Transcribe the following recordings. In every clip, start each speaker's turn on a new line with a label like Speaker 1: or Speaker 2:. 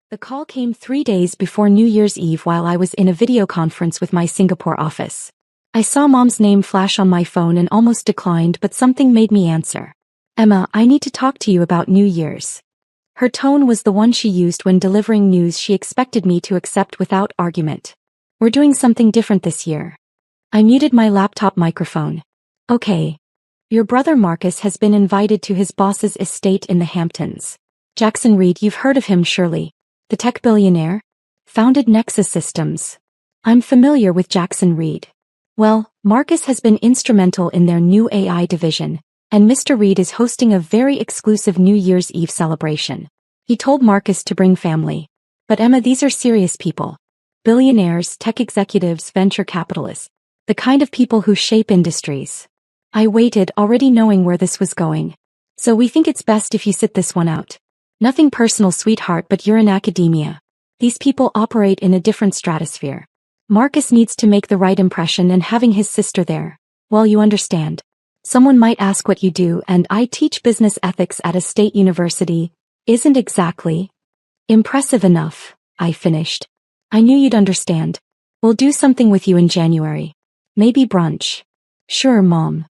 Speaker 1: The call came 3 days before New Year's Eve while I was in a video conference with my Singapore office. I saw Mom's name flash on my phone and almost declined, but something made me answer. "Emma, I need to talk to you about New Year's." Her tone was the one she used when delivering news she expected me to accept without argument. "We're doing something different this year." I muted my laptop microphone. "Okay. Your brother Marcus has been invited to his boss's estate in the Hamptons. Jackson Reed, you've heard of him surely. The tech billionaire? Founded Nexus Systems. I'm familiar with Jackson Reed. Well, Marcus has been instrumental in their new AI division, and Mr. Reed is hosting a very exclusive New Year's Eve celebration. He told Marcus to bring family. But Emma, these are serious people. Billionaires, tech executives, venture capitalists. The kind of people who shape industries." I waited, already knowing where this was going. "So we think it's best if you sit this one out. Nothing personal, sweetheart, but you're in academia. These people operate in a different stratosphere. Marcus needs to make the right impression, and having his sister there, well, you understand. Someone might ask what you do, and I teach business ethics at a state university. Isn't exactly impressive enough," I finished. "I knew you'd understand. We'll do something with you in January. Maybe brunch." "Sure, Mom."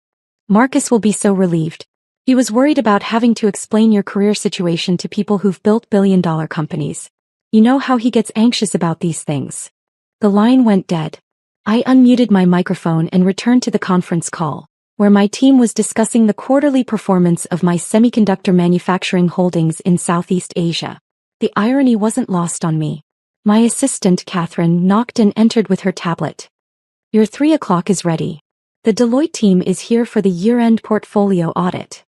Speaker 1: Marcus will be so relieved. He was worried about having to explain your career situation to people who've built billion-dollar companies. You know how he gets anxious about these things. The line went dead. I unmuted my microphone and returned to the conference call, where my team was discussing the quarterly performance of my semiconductor manufacturing holdings in Southeast Asia. The irony wasn't lost on me. My assistant, Catherine, knocked and entered with her tablet. "Your 3 o'clock is ready. The Deloitte team is here for the year-end portfolio audit.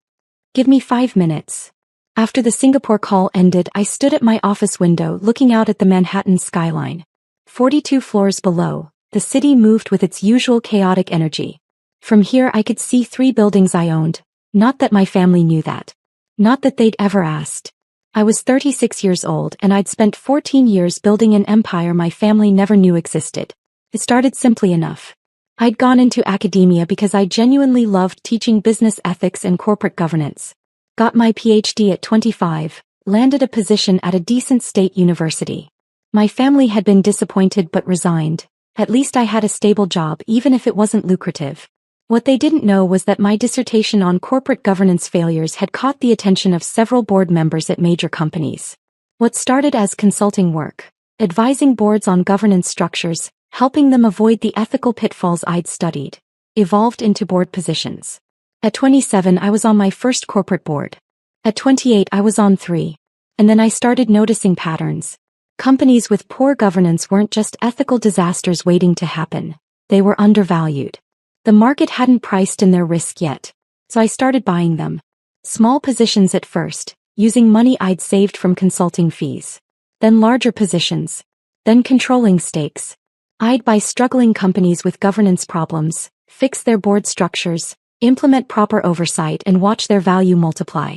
Speaker 1: Give me 5 minutes." After the Singapore call ended, I stood at my office window looking out at the Manhattan skyline. 42 floors below, the city moved with its usual chaotic energy. From here I could see 3 buildings I owned. Not that my family knew that. Not that they'd ever asked. I was 36 years old and I'd spent 14 years building an empire my family never knew existed. It started simply enough. I'd gone into academia because I genuinely loved teaching business ethics and corporate governance. Got my PhD at 25, landed a position at a decent state university. My family had been disappointed but resigned. At least I had a stable job even if it wasn't lucrative. What they didn't know was that my dissertation on corporate governance failures had caught the attention of several board members at major companies. What started as consulting work, advising boards on governance structures, helping them avoid the ethical pitfalls I'd studied, evolved into board positions. At 27 I was on my first corporate board. At 28 I was on 3. And then I started noticing patterns. Companies with poor governance weren't just ethical disasters waiting to happen. They were undervalued. The market hadn't priced in their risk yet, so I started buying them. Small positions at first, using money I'd saved from consulting fees. Then larger positions. Then controlling stakes. I'd buy struggling companies with governance problems, fix their board structures, implement proper oversight and watch their value multiply.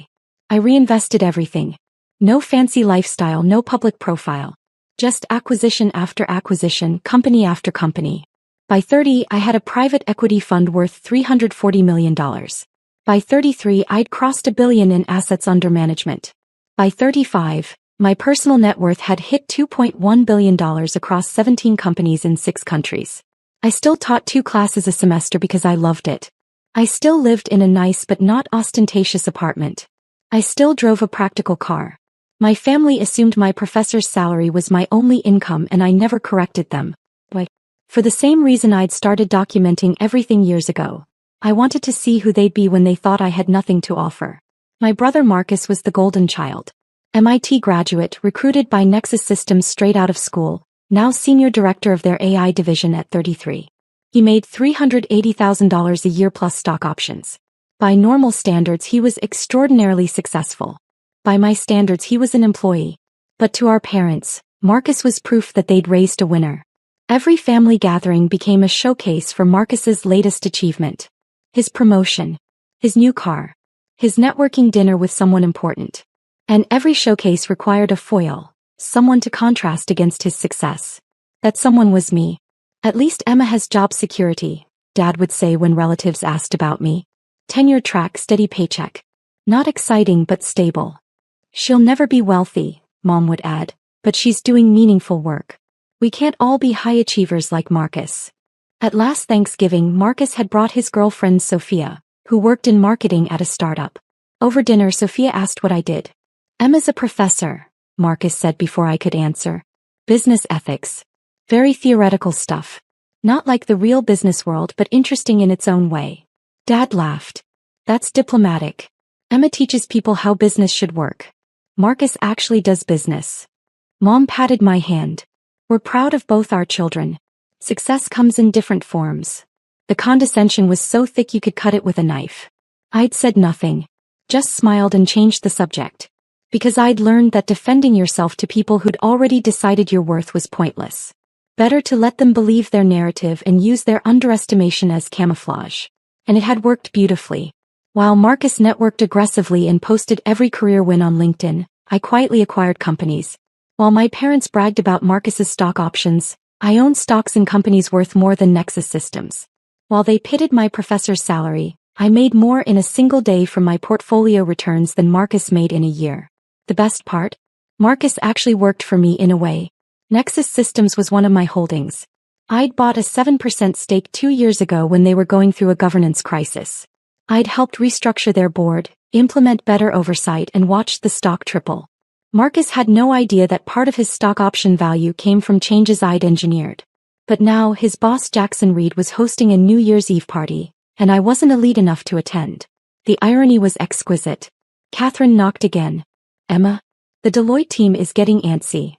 Speaker 1: I reinvested everything. No fancy lifestyle, no public profile. Just acquisition after acquisition, company after company. By 30, I had a private equity fund worth $340 million. By 33, I'd crossed $1 billion in assets under management. By 35, my personal net worth had hit $2.1 billion across 17 companies in 6 countries. I still taught 2 classes a semester because I loved it. I still lived in a nice but not ostentatious apartment. I still drove a practical car. My family assumed my professor's salary was my only income and I never corrected them. Why? For the same reason I'd started documenting everything years ago. I wanted to see who they'd be when they thought I had nothing to offer. My brother Marcus was the golden child. MIT graduate, recruited by Nexus Systems straight out of school, now senior director of their AI division at 33. He made $380,000 a year plus stock options. By normal standards he was extraordinarily successful. By my standards he was an employee. But to our parents, Marcus was proof that they'd raised a winner. Every family gathering became a showcase for Marcus's latest achievement. His promotion. His new car. His networking dinner with someone important. And every showcase required a foil, someone to contrast against his success. That someone was me. At least Emma has job security, Dad would say when relatives asked about me. Tenure track, steady paycheck. Not exciting but stable. She'll never be wealthy, Mom would add. But she's doing meaningful work. We can't all be high achievers like Marcus. At last Thanksgiving, Marcus had brought his girlfriend Sophia, who worked in marketing at a startup. Over dinner, Sophia asked what I did. Emma's a professor, Marcus said before I could answer. Business ethics. Very theoretical stuff. Not like the real business world, but interesting in its own way. Dad laughed. That's diplomatic. Emma teaches people how business should work. Marcus actually does business. Mom patted my hand. We're proud of both our children. Success comes in different forms. The condescension was so thick you could cut it with a knife. I'd said nothing. Just smiled and changed the subject. Because I'd learned that defending yourself to people who'd already decided your worth was pointless. Better to let them believe their narrative and use their underestimation as camouflage. And it had worked beautifully. While Marcus networked aggressively and posted every career win on LinkedIn, I quietly acquired companies. While my parents bragged about Marcus's stock options, I owned stocks in companies worth more than Nexus Systems. While they pitted my professor's salary, I made more in a single day from my portfolio returns than Marcus made in a year. The best part? Marcus actually worked for me in a way. Nexus Systems was one of my holdings. I'd bought a 7% stake 2 years ago when they were going through a governance crisis. I'd helped restructure their board, implement better oversight, and watched the stock triple. Marcus had no idea that part of his stock option value came from changes I'd engineered. But now his boss Jackson Reed was hosting a New Year's Eve party, and I wasn't elite enough to attend. The irony was exquisite. Catherine knocked again. Emma, the Deloitte team is getting antsy.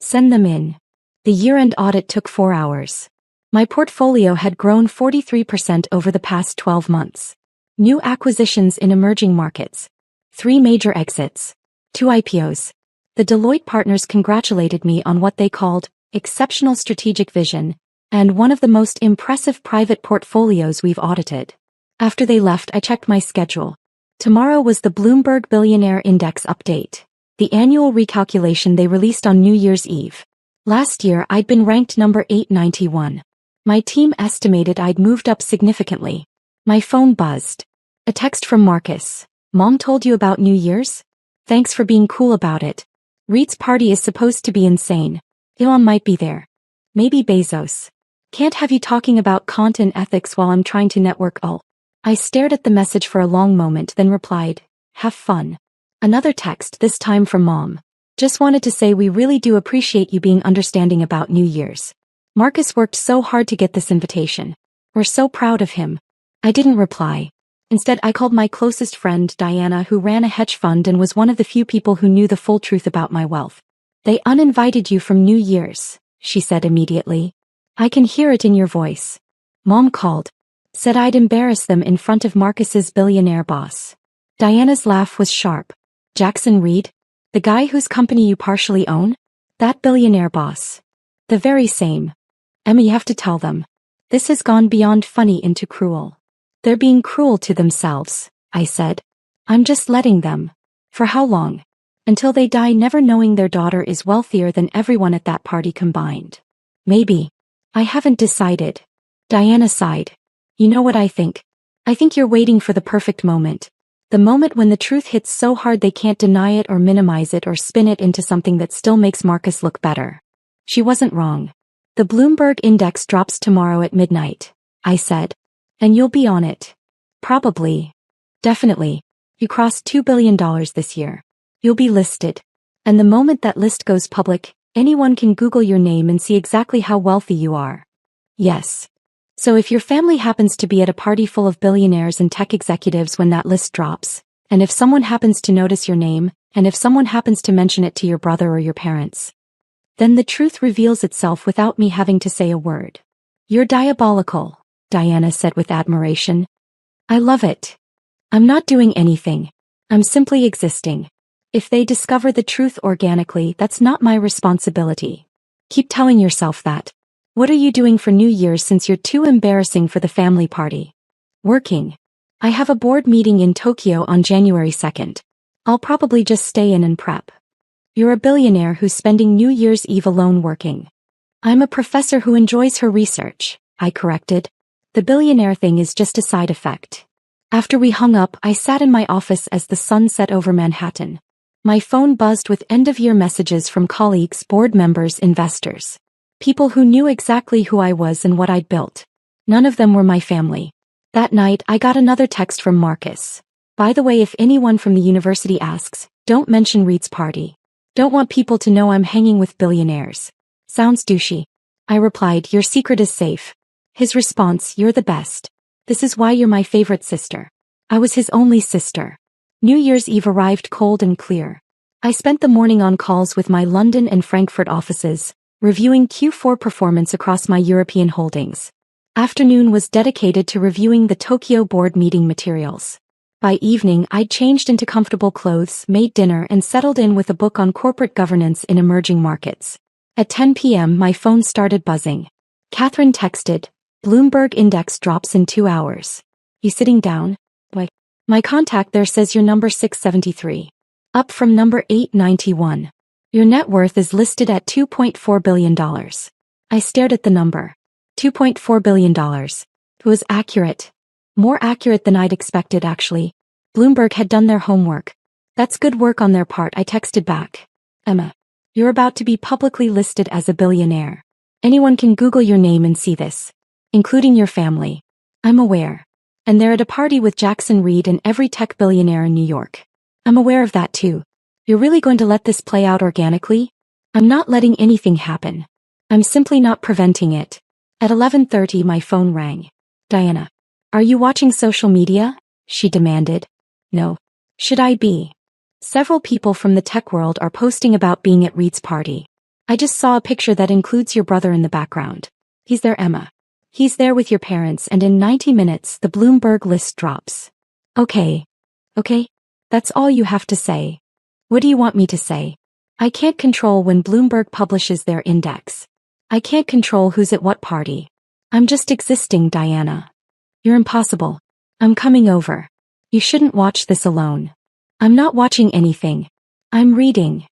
Speaker 1: Send them in. The year-end audit took 4 hours. My portfolio had grown 43% over the past 12 months. New acquisitions in emerging markets. 3 major exits. 2 IPOs. The Deloitte partners congratulated me on what they called exceptional strategic vision and one of the most impressive private portfolios we've audited. After they left, I checked my schedule. Tomorrow was the Bloomberg Billionaire Index update, the annual recalculation they released on New Year's Eve. Last year, I'd been ranked number 891. My team estimated I'd moved up significantly. My phone buzzed. A text from Marcus. Mom told you about New Year's? Thanks for being cool about it. Reed's party is supposed to be insane. Elon might be there. Maybe Bezos. Can't have you talking about content ethics while I'm trying to network. Oh. I stared at the message for a long moment, then replied, have fun. Another text, this time from Mom. Just wanted to say we really do appreciate you being understanding about New Year's. Marcus worked so hard to get this invitation. We're so proud of him. I didn't reply. Instead, I called my closest friend Diana, who ran a hedge fund and was one of the few people who knew the full truth about my wealth. They uninvited you from New Year's, she said immediately. I can hear it in your voice. Mom called. Said I'd embarrass them in front of Marcus's billionaire boss. Diana's laugh was sharp. Jackson Reed? The guy whose company you partially own? That billionaire boss. The very same. Emma, you have to tell them. This has gone beyond funny into cruel. They're being cruel to themselves, I said. I'm just letting them. For how long? Until they die, never knowing their daughter is wealthier than everyone at that party combined. Maybe. I haven't decided. Diana sighed. You know what I think? I think you're waiting for the perfect moment. The moment when the truth hits so hard they can't deny it or minimize it or spin it into something that still makes Marcus look better. She wasn't wrong. The Bloomberg index drops tomorrow at midnight, I said. And you'll be on it. Probably. Definitely. You crossed $2 billion this year. You'll be listed. And the moment that list goes public, anyone can Google your name and see exactly how wealthy you are. Yes. So if your family happens to be at a party full of billionaires and tech executives when that list drops, and if someone happens to notice your name, and if someone happens to mention it to your brother or your parents, then the truth reveals itself without me having to say a word. You're diabolical, Diana said with admiration. I love it. I'm not doing anything. I'm simply existing. If they discover the truth organically, that's not my responsibility. Keep telling yourself that. What are you doing for New Year's since you're too embarrassing for the family party? Working. I have a board meeting in Tokyo on January 2nd. I'll probably just stay in and prep. You're a billionaire who's spending New Year's Eve alone working. I'm a professor who enjoys her research, I corrected. The billionaire thing is just a side effect. After we hung up, I sat in my office as the sun set over Manhattan. My phone buzzed with end-of-year messages from colleagues, board members, investors. People who knew exactly who I was and what I'd built. None of them were my family. That night, I got another text from Marcus. By the way, if anyone from the university asks, don't mention Reed's party. Don't want people to know I'm hanging with billionaires. Sounds douchey. I replied, your secret is safe. His response, you're the best. This is why you're my favorite sister. I was his only sister. New Year's Eve arrived cold and clear. I spent the morning on calls with my London and Frankfurt offices, reviewing Q4 performance across my European holdings. Afternoon was dedicated to reviewing the Tokyo board meeting materials. By evening, I'd changed into comfortable clothes, made dinner, and settled in with a book on corporate governance in emerging markets. At 10 p.m., my phone started buzzing. Catherine texted, Bloomberg index drops in 2 hours. You sitting down? Why? My contact there says you're number 673. Up from number 891. Your net worth is listed at $2.4 billion. I stared at the number. $2.4 billion. It was accurate. More accurate than I'd expected, actually. Bloomberg had done their homework. That's good work on their part, I texted back. Emma, you're about to be publicly listed as a billionaire. Anyone can Google your name and see this. Including your family. I'm aware. And they're at a party with Jackson Reed and every tech billionaire in New York. I'm aware of that too. You're really going to let this play out organically? I'm not letting anything happen. I'm simply not preventing it. At 11:30 my phone rang. Diana. Are you watching social media? She demanded. No. Should I be? Several people from the tech world are posting about being at Reed's party. I just saw a picture that includes your brother in the background. He's there, Emma. He's there with your parents, and in 90 minutes the Bloomberg list drops. Okay. Okay? That's all you have to say. What do you want me to say? I can't control when Bloomberg publishes their index. I can't control who's at what party. I'm just existing, Diana. You're impossible. I'm coming over. You shouldn't watch this alone. I'm not watching anything. I'm reading.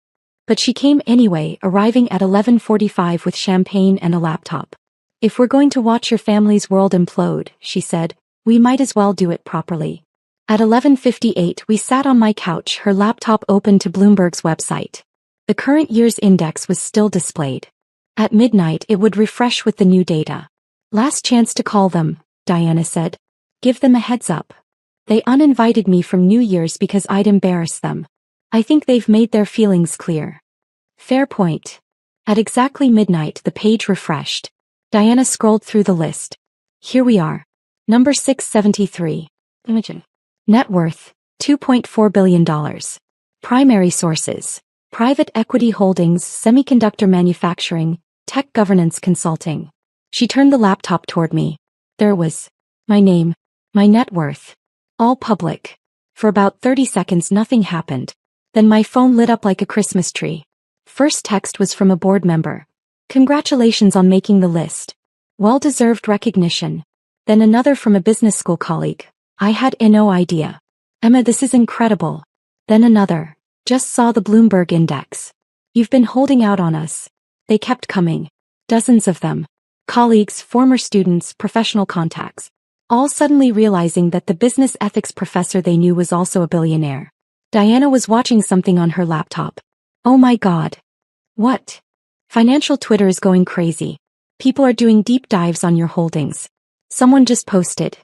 Speaker 1: But she came anyway, arriving at 11:45 with champagne and a laptop. If we're going to watch your family's world implode, she said, we might as well do it properly. At 11:58 we sat on my couch, her laptop open to Bloomberg's website. The current year's index was still displayed. At midnight it would refresh with the new data. Last chance to call them, Diana said. Give them a heads up. They uninvited me from New Year's because I'd embarrass them. I think they've made their feelings clear. Fair point. At exactly midnight the page refreshed. Diana scrolled through the list. Here we are. Number 673. Imagine. Net worth, $2.4 billion. Primary sources. Private equity holdings, semiconductor manufacturing, tech governance consulting. She turned the laptop toward me. There was my name, my net worth. All public. For about 30 seconds nothing happened. Then my phone lit up like a Christmas tree. First text was from a board member. Congratulations on making the list. Well-deserved recognition. Then another from a business school colleague. I had no idea. Emma, this is incredible. Then another. Just saw the Bloomberg index. You've been holding out on us. They kept coming. Dozens of them. Colleagues, former students, professional contacts. All suddenly realizing that the business ethics professor they knew was also a billionaire. Diana was watching something on her laptop. Oh my God. What? Financial Twitter is going crazy. People are doing deep dives on your holdings. Someone just posted.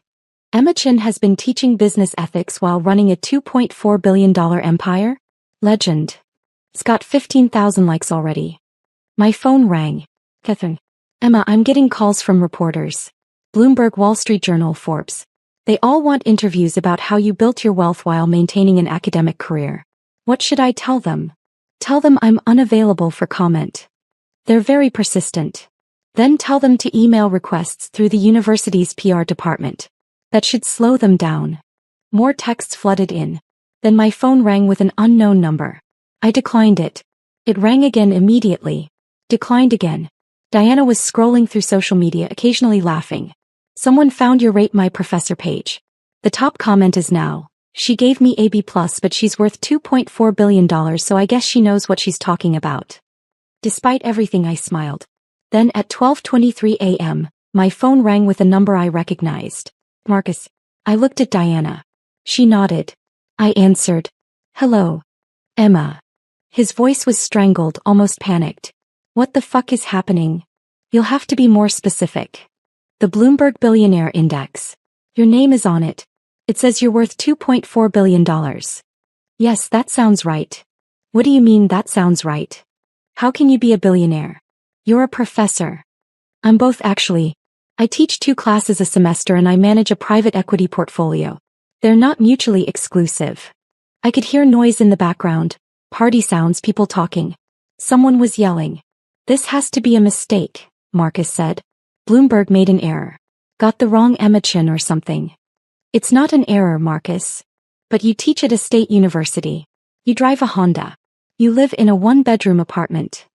Speaker 1: Emma Chin has been teaching business ethics while running a $2.4 billion empire? Legend. It's got 15,000 likes already. My phone rang. Catherine. Emma, I'm getting calls from reporters. Bloomberg, Wall Street Journal, Forbes. They all want interviews about how you built your wealth while maintaining an academic career. What should I tell them? Tell them I'm unavailable for comment. They're very persistent. Then tell them to email requests through the university's PR department. That should slow them down. More texts flooded in. Then my phone rang with an unknown number. I declined it. It rang again immediately. Declined again. Diana was scrolling through social media, occasionally laughing. Someone found your Rate My Professor page. The top comment is now. She gave me a B+, but she's worth $2.4 billion, so I guess she knows what she's talking about. Despite everything, I smiled. Then at 12:23 a.m., my phone rang with a number I recognized. Marcus. I looked at Diana. She nodded. I answered. Hello. Emma. His voice was strangled, almost panicked. What the fuck is happening? You'll have to be more specific. The Bloomberg Billionaire Index. Your name is on it. It says you're worth $2.4 billion. Yes, that sounds right. What do you mean that sounds right? How can you be a billionaire? You're a professor. I'm both actually. I teach 2 classes a semester and I manage a private equity portfolio. They're not mutually exclusive. I could hear noise in the background, party sounds, people talking. Someone was yelling. This has to be a mistake, Marcus said. Bloomberg made an error. Got the wrong Emma Chin or something. It's not an error, Marcus. But you teach at a state university. You drive a Honda. You live in a 1-bedroom apartment.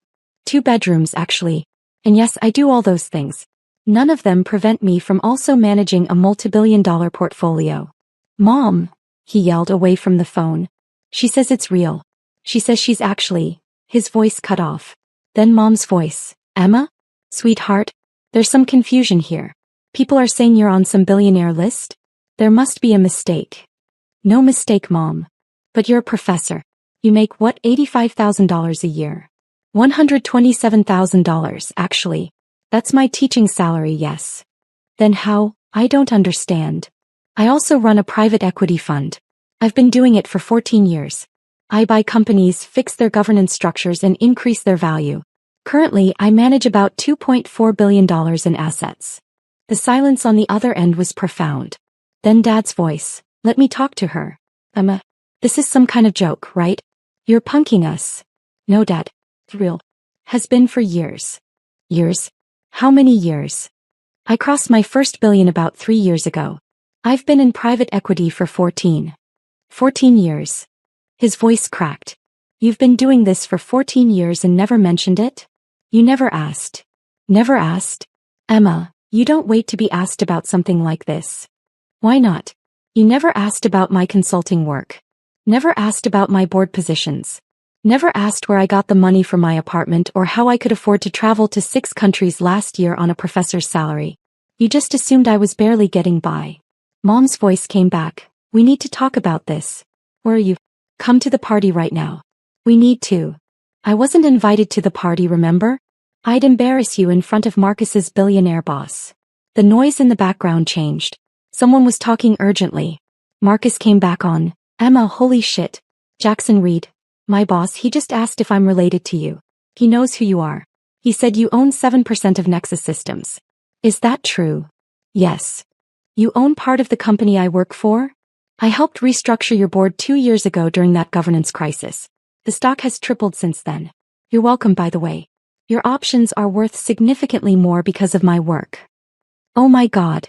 Speaker 1: 2 bedrooms, actually. And yes, I do all those things. None of them prevent me from also managing a multi-billion-dollar portfolio. Mom, he yelled away from the phone. She says it's real. She says she's actually. His voice cut off. Then Mom's voice. Emma? Sweetheart? There's some confusion here. People are saying you're on some billionaire list? There must be a mistake. No mistake, Mom. But you're a professor. You make what, $85,000 a year? $127,000, actually. That's my teaching salary, yes. Then how? I don't understand. I also run a private equity fund. I've been doing it for 14 years. I buy companies, fix their governance structures and increase their value. Currently, I manage about $2.4 billion in assets. The silence on the other end was profound. Then Dad's voice. Let me talk to her. Emma, this is some kind of joke, right? You're punking us. No, Dad. It's real. Has been for years. Years? How many years? I crossed my first billion about 3 years ago. I've been in private equity for 14 years. His voice cracked. You've been doing this for 14 years and never mentioned it? You never asked. Never asked? Emma, you don't wait to be asked about something like this. Why not? You never asked about my consulting work. Never asked about my board positions. Never asked where I got the money for my apartment or how I could afford to travel to 6 countries last year on a professor's salary. You just assumed I was barely getting by. Mom's voice came back. We need to talk about this. Where are you? Come to the party right now. We need to. I wasn't invited to the party, remember? I'd embarrass you in front of Marcus's billionaire boss. The noise in the background changed. Someone was talking urgently. Marcus came back on. Emma, holy shit. Jackson Reed. My boss, he just asked if I'm related to you. He knows who you are. He said you own 7% of Nexus Systems. Is that true? Yes. You own part of the company I work for? I helped restructure your board 2 years ago during that governance crisis. The stock has tripled since then. You're welcome, by the way. Your options are worth significantly more because of my work. Oh my God.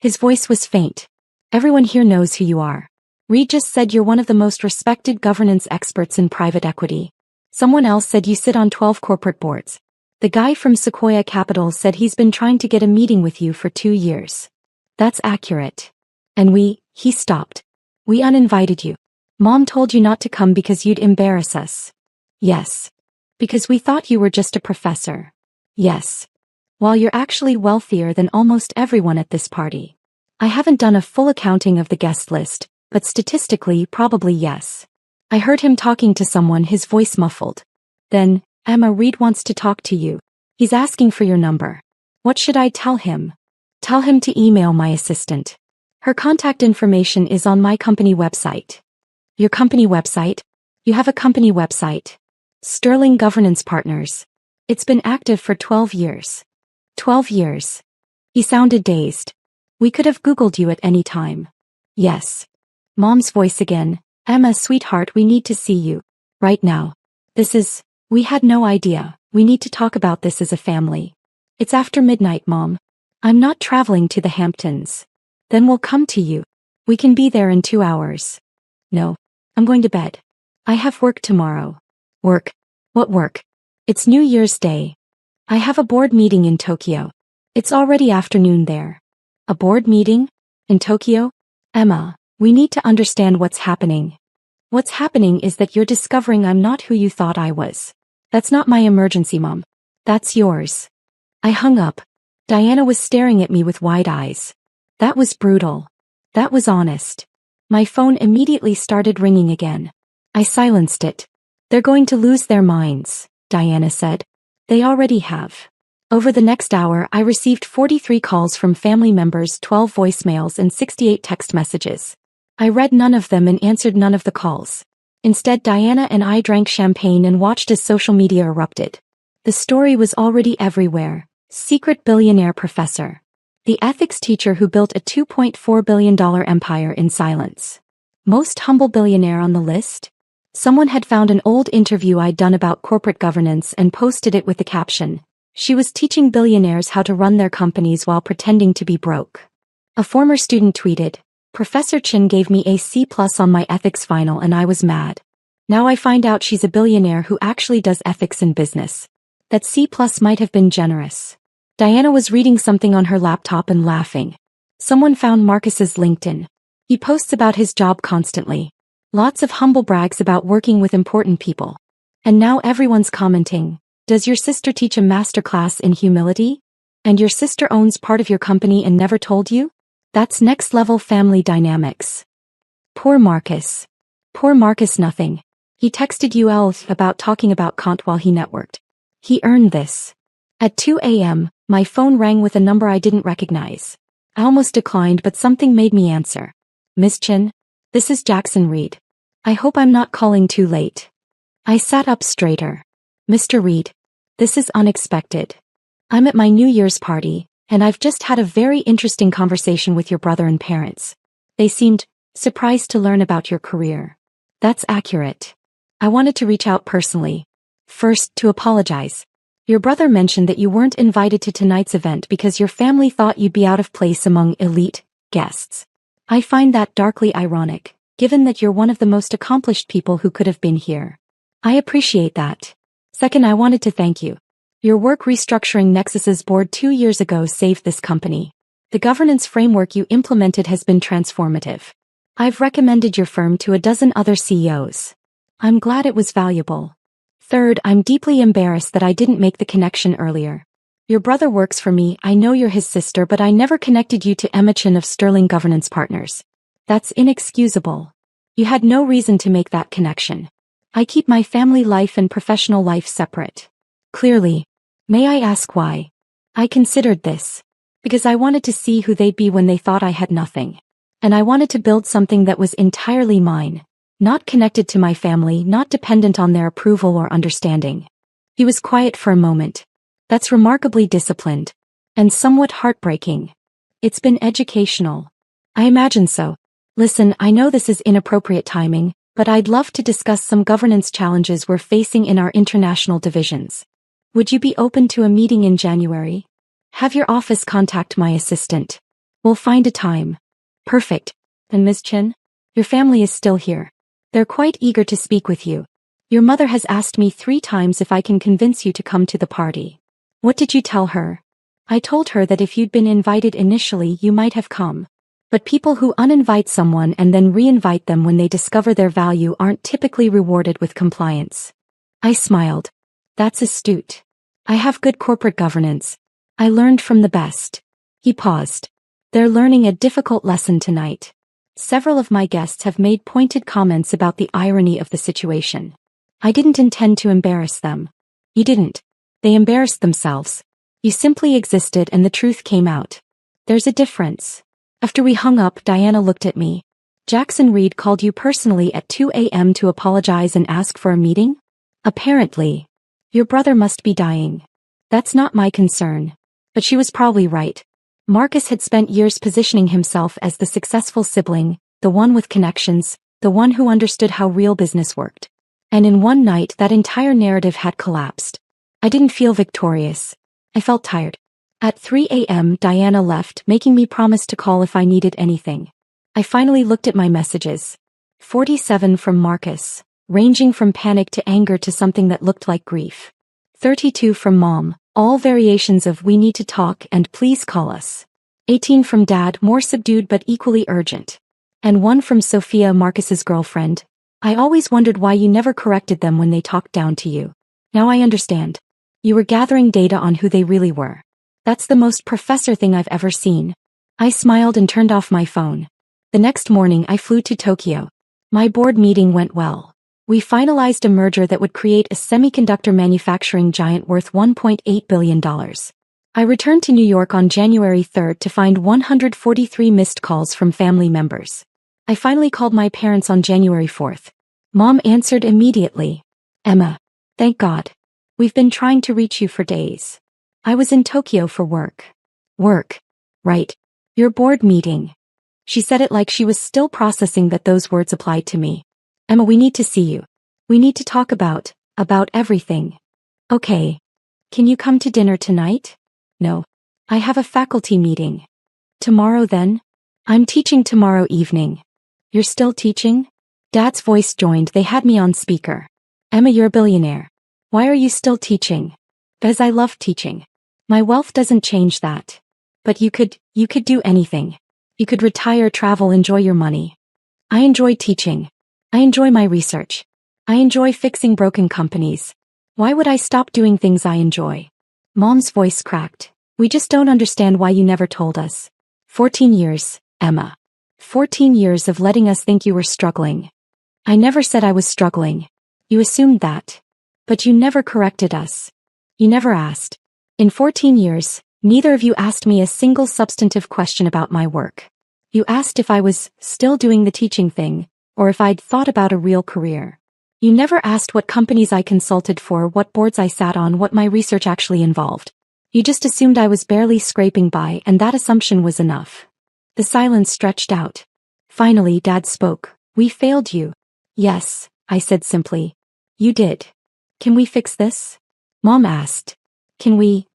Speaker 1: His voice was faint. Everyone here knows who you are. Reed just said you're one of the most respected governance experts in private equity. Someone else said you sit on 12 corporate boards. The guy from Sequoia Capital said he's been trying to get a meeting with you for 2 years. That's accurate. And he stopped. We uninvited you. Mom told you not to come because you'd embarrass us. Yes. Because we thought you were just a professor. Yes. While you're actually wealthier than almost everyone at this party. I haven't done a full accounting of the guest list, but statistically, probably yes. I heard him talking to someone, his voice muffled. Then, Emma, Reed wants to talk to you. He's asking for your number. What should I tell him? Tell him to email my assistant. Her contact information is on my company website. Your company website? You have a company website. Sterling Governance Partners. It's been active for 12 years. 12 years. He sounded dazed. We could have Googled you at any time. Yes. Mom's voice again. Emma, sweetheart, we need to see you. Right now. We had no idea. We need to talk about this as a family. It's after midnight, Mom. I'm not traveling to the Hamptons. Then we'll come to you. We can be there in 2 hours. No. I'm going to bed. I have work tomorrow. Work? What work? It's New Year's Day. I have a board meeting in Tokyo. It's already afternoon there. A board meeting? In Tokyo? Emma, we need to understand what's happening. What's happening is that you're discovering I'm not who you thought I was. That's not my emergency, Mom. That's yours. I hung up. Diana was staring at me with wide eyes. That was brutal. That was honest. My phone immediately started ringing again. I silenced it. They're going to lose their minds, Diana said. They already have. Over the next hour, I received 43 calls from family members, 12 voicemails, and 68 text messages. I read none of them and answered none of the calls. Instead, Diana and I drank champagne and watched as social media erupted. The story was already everywhere. Secret billionaire professor. The ethics teacher who built a $2.4 billion empire in silence. Most humble billionaire on the list? Someone had found an old interview I'd done about corporate governance and posted it with the caption, "She was teaching billionaires how to run their companies while pretending to be broke." A former student tweeted, "Professor Chin gave me a C+ on my ethics final and I was mad. Now I find out she's a billionaire who actually does ethics in business. That C+ might have been generous." Diana was reading something on her laptop and laughing. Someone found Marcus's LinkedIn. He posts about his job constantly. Lots of humble brags about working with important people. And now everyone's commenting, "Does your sister teach a masterclass in humility? And your sister owns part of your company and never told you? That's next level family dynamics." Poor Marcus. Poor Marcus nothing. He texted UL about talking about Kant while he networked. He earned this. At 2 a.m., my phone rang with a number I didn't recognize. I almost declined, but something made me answer. "Miss Chin? This is Jackson Reed. I hope I'm not calling too late." I sat up straighter. "Mr. Reed, this is unexpected. I'm at my New Year's party, and I've just had a very interesting conversation with your brother and parents. They seemed surprised to learn about your career." "That's accurate. I wanted to reach out personally. First, to apologize. Your brother mentioned that you weren't invited to tonight's event because your family thought you'd be out of place among elite guests. I find that darkly ironic, given that you're one of the most accomplished people who could have been here. I appreciate that. Second, I wanted to thank you. Your work restructuring Nexus's board 2 years ago saved this company. The governance framework you implemented has been transformative. I've recommended your firm to a dozen other CEOs. I'm glad it was valuable. Third, I'm deeply embarrassed that I didn't make the connection earlier. Your brother works for me, I know you're his sister, but I never connected you to Emma Chin of Sterling Governance Partners. That's inexcusable. You had no reason to make that connection. I keep my family life and professional life separate. Clearly. May I ask why? I considered this. Because I wanted to see who they'd be when they thought I had nothing. And I wanted to build something that was entirely mine. Not connected to my family, not dependent on their approval or understanding." He was quiet for a moment. "That's remarkably disciplined. And somewhat heartbreaking. It's been educational." "I imagine so. Listen, I know this is inappropriate timing, but I'd love to discuss some governance challenges we're facing in our international divisions. Would you be open to a meeting in January? Have your office contact my assistant. We'll find a time." "Perfect. And Ms. Chin? Your family is still here. They're quite eager to speak with you. Your mother has asked me 3 times if I can convince you to come to the party." "What did you tell her?" "I told her that if you'd been invited initially you might have come. But people who uninvite someone and then re-invite them when they discover their value aren't typically rewarded with compliance." I smiled. "That's astute. I have good corporate governance. I learned from the best." He paused. "They're learning a difficult lesson tonight. Several of my guests have made pointed comments about the irony of the situation. I didn't intend to embarrass them." "You didn't. They embarrassed themselves. You simply existed and the truth came out. There's a difference." After we hung up, Diana looked at me. "Jackson Reed called you personally at 2 a.m. to apologize and ask for a meeting?" "Apparently. Your brother must be dying." "That's not my concern." But she was probably right. Marcus had spent years positioning himself as the successful sibling, the one with connections, the one who understood how real business worked. And in one night that entire narrative had collapsed. I didn't feel victorious. I felt tired. At 3 a.m. Diana left, making me promise to call if I needed anything. I finally looked at my messages. 47 from Marcus, ranging from panic to anger to something that looked like grief. 32 from Mom, all variations of "we need to talk" and "please call us." 18 from Dad, more subdued but equally urgent. And 1 from Sophia, Marcus's girlfriend. "I always wondered why you never corrected them when they talked down to you. Now I understand. You were gathering data on who they really were. That's the most professor thing I've ever seen." I smiled and turned off my phone. The next morning I flew to Tokyo. My board meeting went well. We finalized a merger that would create a semiconductor manufacturing giant worth $1.8 billion. I returned to New York on January 3rd to find 143 missed calls from family members. I finally called my parents on January 4th. Mom answered immediately. Emma. Thank God. We've been trying to reach you for days. I was in Tokyo for work. Work. Right. Your board meeting. She said it like she was still processing that those words applied to me. Emma, we need to see you. We need to talk about everything. Okay. Can you come to dinner tonight? No. I have a faculty meeting. Tomorrow then? I'm teaching tomorrow evening. You're still teaching? Dad's voice joined. They had me on speaker. Emma, you're a billionaire. Why are you still teaching? Because I love teaching. My wealth doesn't change that. But you could do anything. You could retire, travel, enjoy your money. I enjoy teaching. I enjoy my research. I enjoy fixing broken companies. Why would I stop doing things I enjoy? Mom's voice cracked. We just don't understand why you never told us. 14 years, Emma. 14 years of letting us think you were struggling. I never said I was struggling. You assumed that. But you never corrected us. You never asked. In 14 years, neither of you asked me a single substantive question about my work. You asked if I was still doing the teaching thing, or if I'd thought about a real career. You never asked what companies I consulted for, what boards I sat on, what my research actually involved. You just assumed I was barely scraping by, and that assumption was enough. The silence stretched out. Finally, Dad spoke. We failed you. Yes, I said simply. You did. Can we fix this? Mom asked. Can we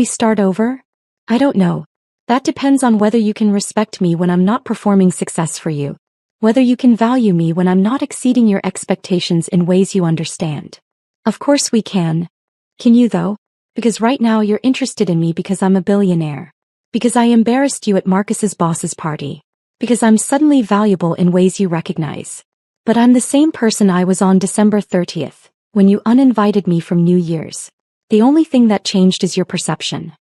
Speaker 1: start over? I don't know. That depends on whether you can respect me when I'm not performing success for you. Whether you can value me when I'm not exceeding your expectations in ways you understand. Of course we can. Can you though? Because right now you're interested in me because I'm a billionaire. Because I embarrassed you at Marcus's boss's party. Because I'm suddenly valuable in ways you recognize. But I'm the same person I was on December 30th, when you uninvited me from New Year's. The only thing that changed is your perception.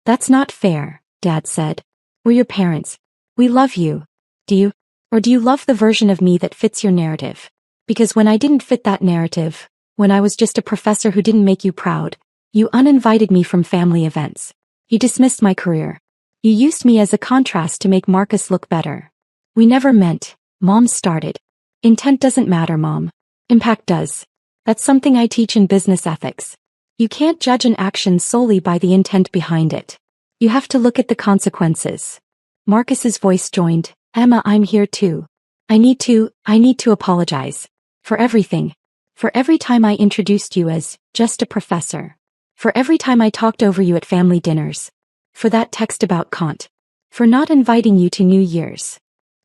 Speaker 1: That's not fair, Dad said. We're your parents. We love you. Do you? Or do you love the version of me that fits your narrative? Because when I didn't fit that narrative, when I was just a professor who didn't make you proud, you uninvited me from family events. You dismissed my career. You used me as a contrast to make Marcus look better. We never meant, Mom started. Intent doesn't matter, Mom. Impact does. That's something I teach in business ethics. You can't judge an action solely by the intent behind it. You have to look at the consequences. Marcus's voice joined. Emma, I'm here too. I need to apologize. For everything. For every time I introduced you as just a professor. For every time I talked over you at family dinners. For that text about Kant. For not inviting you to New Year's.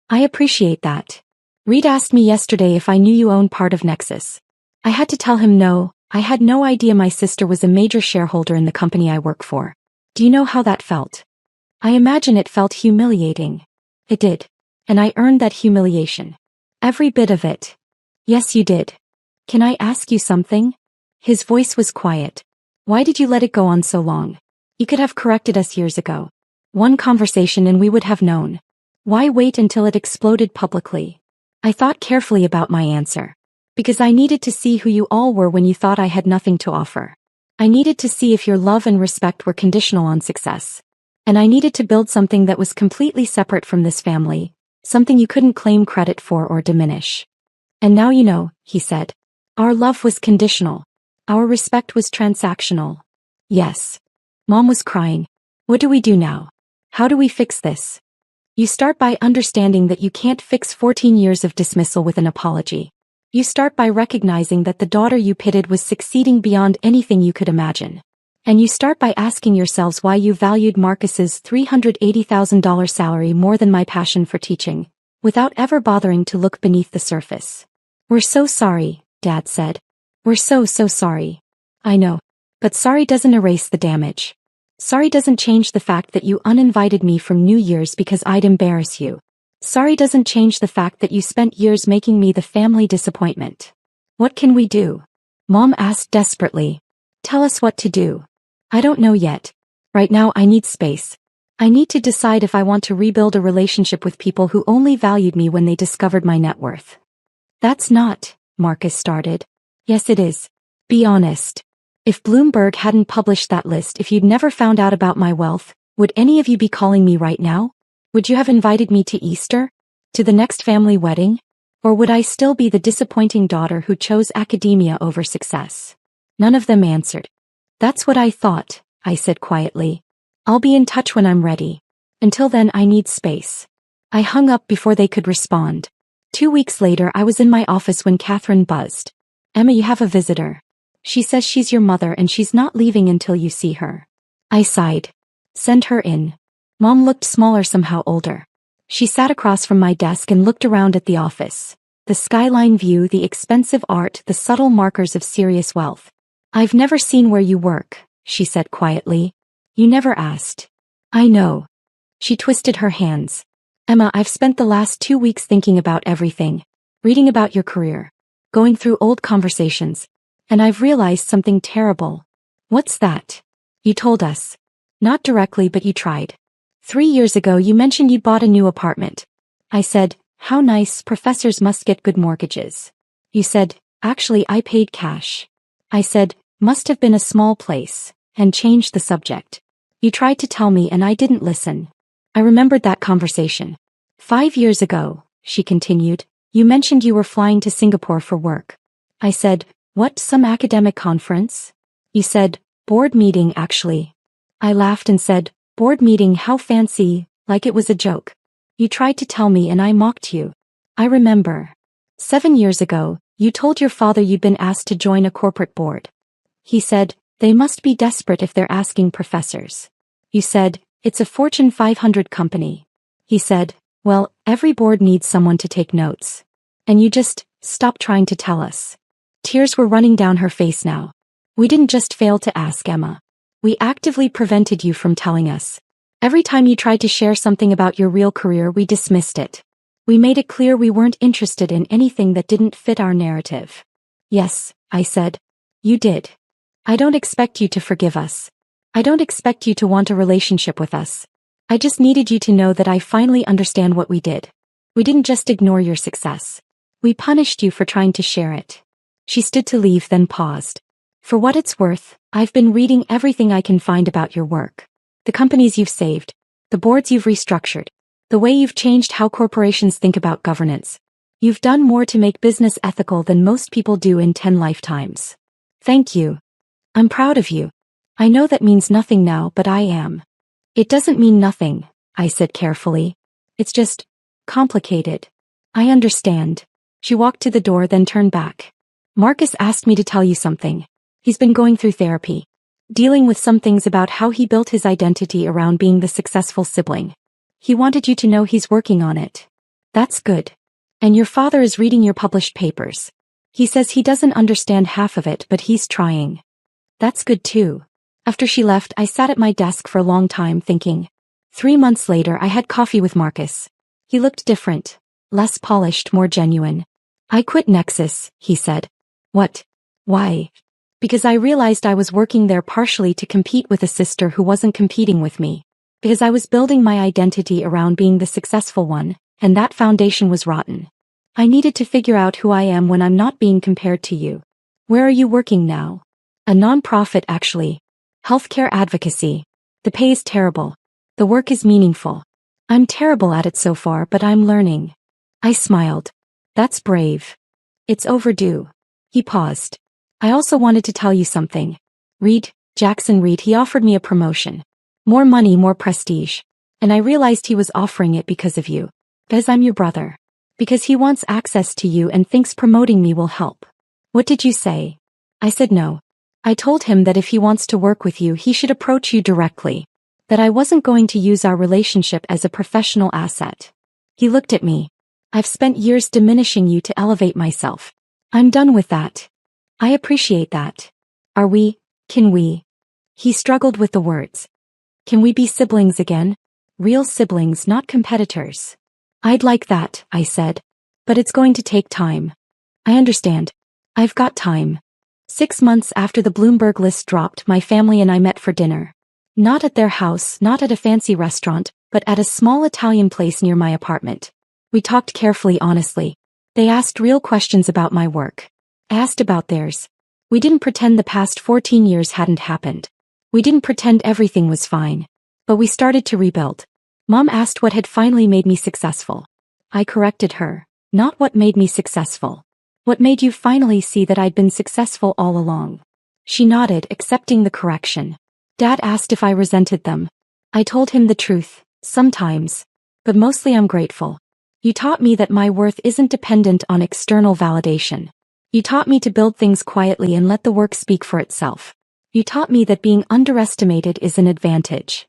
Speaker 1: I appreciate that. Reed asked me yesterday if I knew you owned part of Nexus. I had to tell him no, I had no idea my sister was a major shareholder in the company I work for. Do you know how that felt? I imagine it felt humiliating. It did. And I earned that humiliation. Every bit of it. Yes, you did. Can I ask you something? His voice was quiet. Why did you let it go on so long? You could have corrected us years ago. One conversation and we would have known. Why wait until it exploded publicly? I thought carefully about my answer. Because I needed to see who you all were when you thought I had nothing to offer. I needed to see if your love and respect were conditional on success. And I needed to build something that was completely separate from this family, something you couldn't claim credit for or diminish. And now you know, he said. Our love was conditional. Our respect was transactional. Yes. Mom was crying. What do we do now? How do we fix this? You start by understanding that you can't fix 14 years of dismissal with an apology. You start by recognizing that the daughter you pitted was succeeding beyond anything you could imagine. And you start by asking yourselves why you valued Marcus's $380,000 salary more than my passion for teaching, without ever bothering to look beneath the surface. We're so sorry, Dad said. We're so sorry. I know. But sorry doesn't erase the damage. Sorry doesn't change the fact that you uninvited me from New Year's because I'd embarrass you. Sorry doesn't change the fact that you spent years making me the family disappointment. What can we do? Mom asked desperately. Tell us what to do. I don't know yet. Right now I need space. I need to decide if I want to rebuild a relationship with people who only valued me when they discovered my net worth. That's not, Marcus started. Yes, it is. Be honest. If Bloomberg hadn't published that list, if you'd never found out about my wealth, would any of you be calling me right now? Would you have invited me to Easter? To the next family wedding? Or would I still be the disappointing daughter who chose academia over success? None of them answered. That's what I thought, I said quietly. I'll be in touch when I'm ready. Until then, I need space. I hung up before they could respond. 2 weeks later, I was in my office when Catherine buzzed. Emma, you have a visitor. She says she's your mother and she's not leaving until you see her. I sighed. Send her in. Mom looked smaller, somehow older. She sat across from my desk and looked around at the office. The skyline view, the expensive art, the subtle markers of serious wealth. I've never seen where you work, she said quietly. You never asked. I know. She twisted her hands. Emma, I've spent the last 2 weeks thinking about everything. Reading about your career. Going through old conversations. And I've realized something terrible. What's that? You told us. Not directly, but you tried. 3 years ago you mentioned you'd bought a new apartment. I said, how nice, professors must get good mortgages. You said, actually I paid cash. I said, must have been a small place, and changed the subject. You tried to tell me and I didn't listen. I remembered that conversation. 5 years ago, she continued, you mentioned you were flying to Singapore for work. I said, what, some academic conference? You said, board meeting actually. I laughed and said, board meeting, how fancy, like it was a joke. You tried to tell me and I mocked you. I remember. 7 years ago, you told your father you'd been asked to join a corporate board. He said, they must be desperate if they're asking professors. You said, it's a Fortune 500 company. He said, well, every board needs someone to take notes. And you just stopped trying to tell us. Tears were running down her face now. We didn't just fail to ask, Emma. We actively prevented you from telling us. Every time you tried to share something about your real career, we dismissed it. We made it clear we weren't interested in anything that didn't fit our narrative. Yes, I said. You did. I don't expect you to forgive us. I don't expect you to want a relationship with us. I just needed you to know that I finally understand what we did. We didn't just ignore your success. We punished you for trying to share it. She stood to leave, then paused. For what it's worth, I've been reading everything I can find about your work. The companies you've saved, the boards you've restructured, the way you've changed how corporations think about governance. You've done more to make business ethical than most people do in 10 lifetimes. Thank you. I'm proud of you. I know that means nothing now, but I am. It doesn't mean nothing, I said carefully. It's just complicated. I understand. She walked to the door, then turned back. Marcus asked me to tell you something. He's been going through therapy. Dealing with some things about how he built his identity around being the successful sibling. He wanted you to know he's working on it. That's good. And your father is reading your published papers. He says he doesn't understand half of it, but he's trying. That's good too. After she left, I sat at my desk for a long time thinking. 3 months later, I had coffee with Marcus. He looked different. Less polished, more genuine. I quit Nexus, he said. What? Why? Because I realized I was working there partially to compete with a sister who wasn't competing with me. Because I was building my identity around being the successful one, and that foundation was rotten. I needed to figure out who I am when I'm not being compared to you. Where are you working now? A non-profit, actually. Healthcare advocacy. The pay is terrible. The work is meaningful. I'm terrible at it so far, but I'm learning. I smiled. That's brave. It's overdue. He paused. I also wanted to tell you something. Reed, Jackson Reed, he offered me a promotion. More money, more prestige. And I realized he was offering it because of you. Because I'm your brother. Because he wants access to you and thinks promoting me will help. What did you say? I said no. I told him that if he wants to work with you, he should approach you directly. That I wasn't going to use our relationship as a professional asset. He looked at me. I've spent years diminishing you to elevate myself. I'm done with that. I appreciate that. Can we? He struggled with the words. Can we be siblings again? Real siblings, not competitors. I'd like that, I said. But it's going to take time. I understand. I've got time. 6 months after the Bloomberg list dropped, my family and I met for dinner. Not at their house, not at a fancy restaurant, but at a small Italian place near my apartment. We talked carefully, honestly. They asked real questions about my work. I asked about theirs. We didn't pretend the past 14 years hadn't happened. We didn't pretend everything was fine. But we started to rebuild. Mom asked what had finally made me successful. I corrected her. Not what made me successful. What made you finally see that I'd been successful all along? She nodded, accepting the correction. Dad asked if I resented them. I told him the truth, sometimes. But mostly I'm grateful. You taught me that my worth isn't dependent on external validation. You taught me to build things quietly and let the work speak for itself. You taught me that being underestimated is an advantage.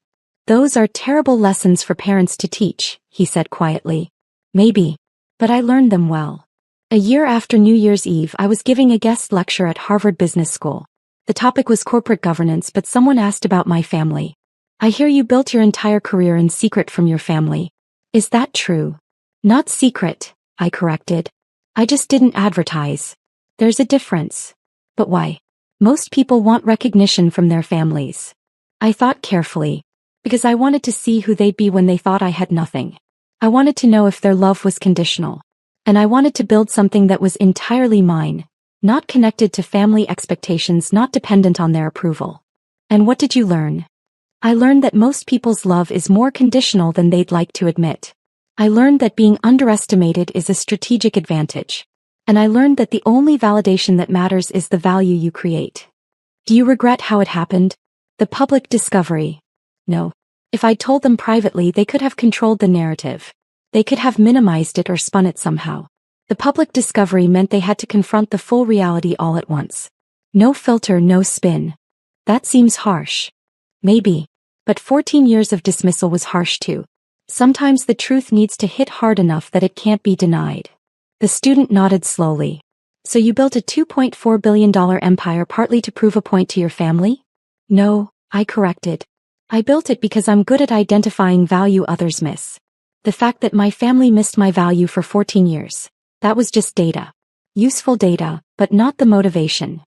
Speaker 1: Those are terrible lessons for parents to teach, he said quietly. Maybe. But I learned them well. A year after New Year's Eve, I was giving a guest lecture at Harvard Business School. The topic was corporate governance, but someone asked about my family. I hear you built your entire career in secret from your family. Is that true? Not secret, I corrected. I just didn't advertise. There's a difference. But why? Most people want recognition from their families. I thought carefully. Because I wanted to see who they'd be when they thought I had nothing. I wanted to know if their love was conditional. And I wanted to build something that was entirely mine, not connected to family expectations, not dependent on their approval. And what did you learn? I learned that most people's love is more conditional than they'd like to admit. I learned that being underestimated is a strategic advantage. And I learned that the only validation that matters is the value you create. Do you regret how it happened? The public discovery. No. If I'd told them privately, they could have controlled the narrative. They could have minimized it or spun it somehow. The public discovery meant they had to confront the full reality all at once. No filter, no spin. That seems harsh. Maybe. But 14 years of dismissal was harsh too. Sometimes the truth needs to hit hard enough that it can't be denied. The student nodded slowly. So you built a $2.4 billion empire partly to prove a point to your family? No, I corrected. I built it because I'm good at identifying value others miss. The fact that my family missed my value for 14 years. That was just data. Useful data, but not the motivation.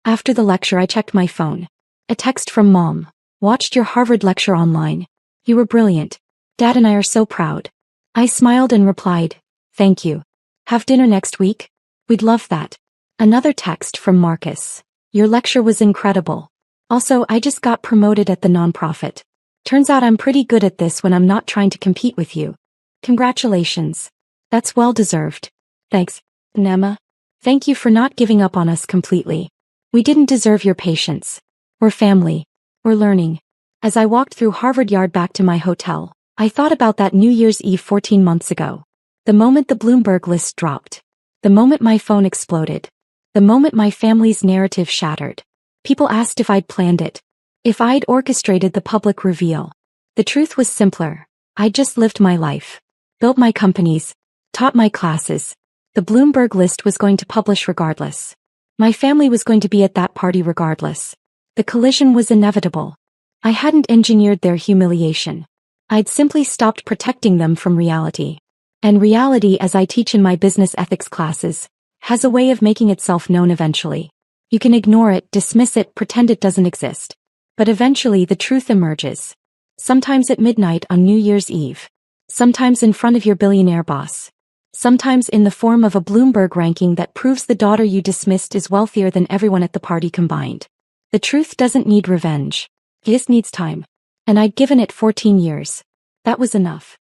Speaker 1: After the lecture, I checked my phone. A text from Mom. Watched your Harvard lecture online. You were brilliant. Dad and I are so proud. I smiled and replied, thank you. Have dinner next week? We'd love that. Another text from Marcus. Your lecture was incredible. Also, I just got promoted at the nonprofit. Turns out I'm pretty good at this when I'm not trying to compete with you. Congratulations. That's well deserved. Thanks, Nema. Thank you for not giving up on us completely. We didn't deserve your patience. We're family. We're learning. As I walked through Harvard Yard back to my hotel, I thought about that New Year's Eve 14 months ago. The moment the Bloomberg list dropped. The moment my phone exploded. The moment my family's narrative shattered. People asked if I'd planned it. If I'd orchestrated the public reveal. The truth was simpler. I'd just lived my life. Built my companies. Taught my classes. The Bloomberg list was going to publish regardless. My family was going to be at that party regardless. The collision was inevitable. I hadn't engineered their humiliation. I'd simply stopped protecting them from reality. And reality, as I teach in my business ethics classes, has a way of making itself known eventually. You can ignore it, dismiss it, pretend it doesn't exist. But eventually the truth emerges. Sometimes at midnight on New Year's Eve. Sometimes in front of your billionaire boss. Sometimes in the form of a Bloomberg ranking that proves the daughter you dismissed is wealthier than everyone at the party combined. The truth doesn't need revenge. It just needs time. And I'd given it 14 years. That was enough.